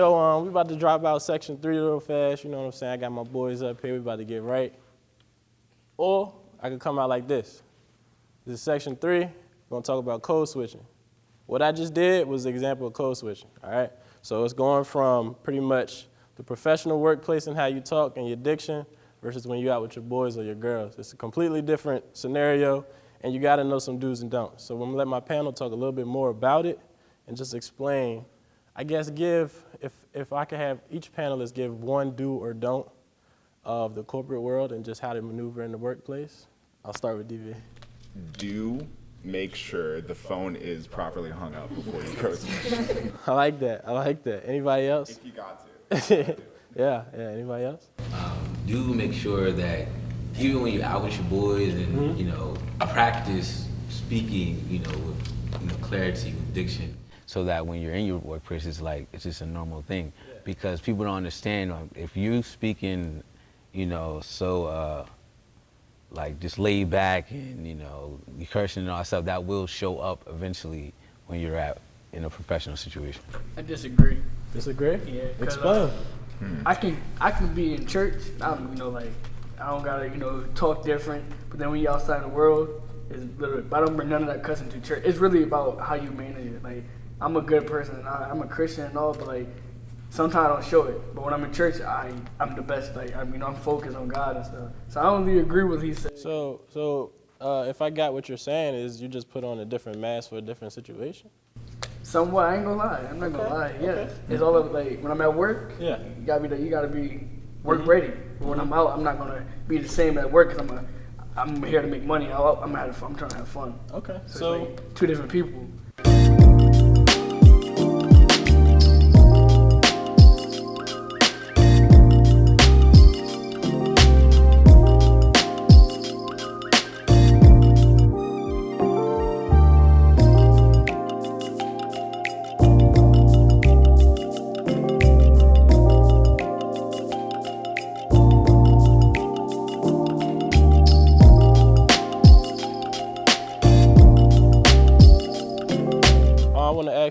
we about to drop out section 3 real fast. You know what I'm saying? I got my boys up here. We about to get right. Or I could come out like this. This is section 3. We're going to talk about code switching. What I just did was an example of code switching, all right? So it's going from pretty much the professional workplace and how you talk and your diction versus when you're out with your boys or your girls. It's a completely different scenario, and you got to know some do's and don'ts. So I'm going to let my panel talk a little bit more about it and just explain. I guess if I could have each panelist give one do or don't of the corporate world and just how to maneuver in the workplace. I'll start with DV. Do make sure the phone is properly hung up before you go to I like that. Anybody else? If you got to. Yeah, anybody else? Do make sure that even when you're out with your boys and, practice speaking, with clarity, with diction. So that when you're in your workplace, it's just a normal thing. Yeah. Because people don't understand, if you speaking, so just laid back and, you cursing and all that stuff, that will show up eventually when you're in a professional situation. I disagree. Disagree? Yeah. Explain. I can be in church, I don't gotta, talk different, but then when you're outside in the world, it's literally, I don't bring none of that cussing to church. It's really about how you manage it. Like, I'm a good person, I'm a Christian and all, but sometimes I don't show it. But when I'm in church, I'm the best. I'm focused on God and stuff. So I don't really agree with what he said. So if I got what you're saying is you just put on a different mask for a different situation? Somewhat, I ain't gonna lie. I'm not gonna lie. Yeah, okay. It's all of when I'm at work. Yeah, you gotta be work ready. But when I'm out, I'm not gonna be the same at work because I'm here to make money. I'm trying to have fun. Okay, so it's two different people.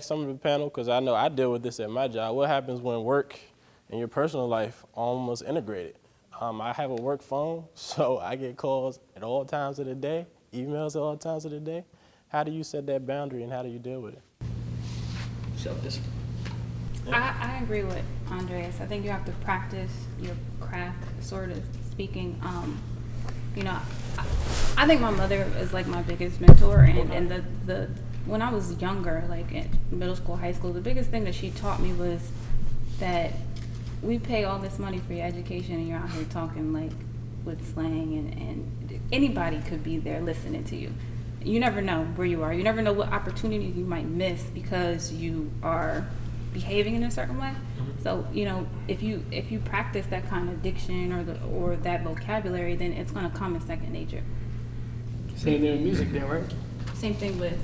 Some of the panel, because I know I deal with this at my job. What happens when work and your personal life almost integrated? I have a work phone, so I get calls at all times of the day, emails at all times of the day. How do you set that boundary and how do you deal with it? Self-discipline. Yeah. I agree with Andreas. I think you have to practice your craft, sort of speaking. I think my mother is like my biggest mentor, and the when I was younger, like in middle school, high school, the biggest thing that she taught me was that we pay all this money for your education and you're out here talking with slang and anybody could be there listening to you. You never know where you are. You never know what opportunity you might miss because you are behaving in a certain way. Mm-hmm. So, if you practice that kind of diction or that vocabulary, then it's gonna come in second nature. Same thing with music then, right? Same thing with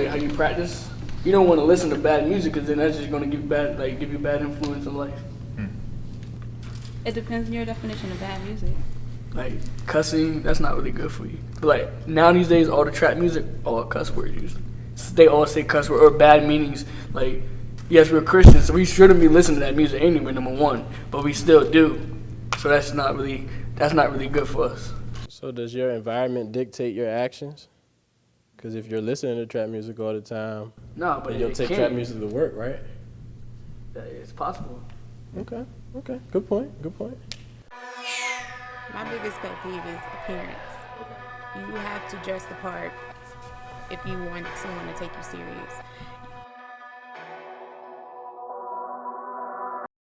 how you practice. You don't want to listen to bad music because then that's just going to give you bad influence in life. It depends on your definition of bad music. Like cussing, that's not really good for you. But now these days, all the trap music, all cuss words usually. They all say cuss word or bad meanings. Yes, we're Christians, so we shouldn't be listening to that music anyway, number one. But we still do. So that's not really good for us. So does your environment dictate your actions? Because if you're listening to trap music all the time, but you'll take trap music to work, right? It's possible. Okay. Good point. My biggest pet peeve is appearance. You have to dress the part if you want someone to take you serious.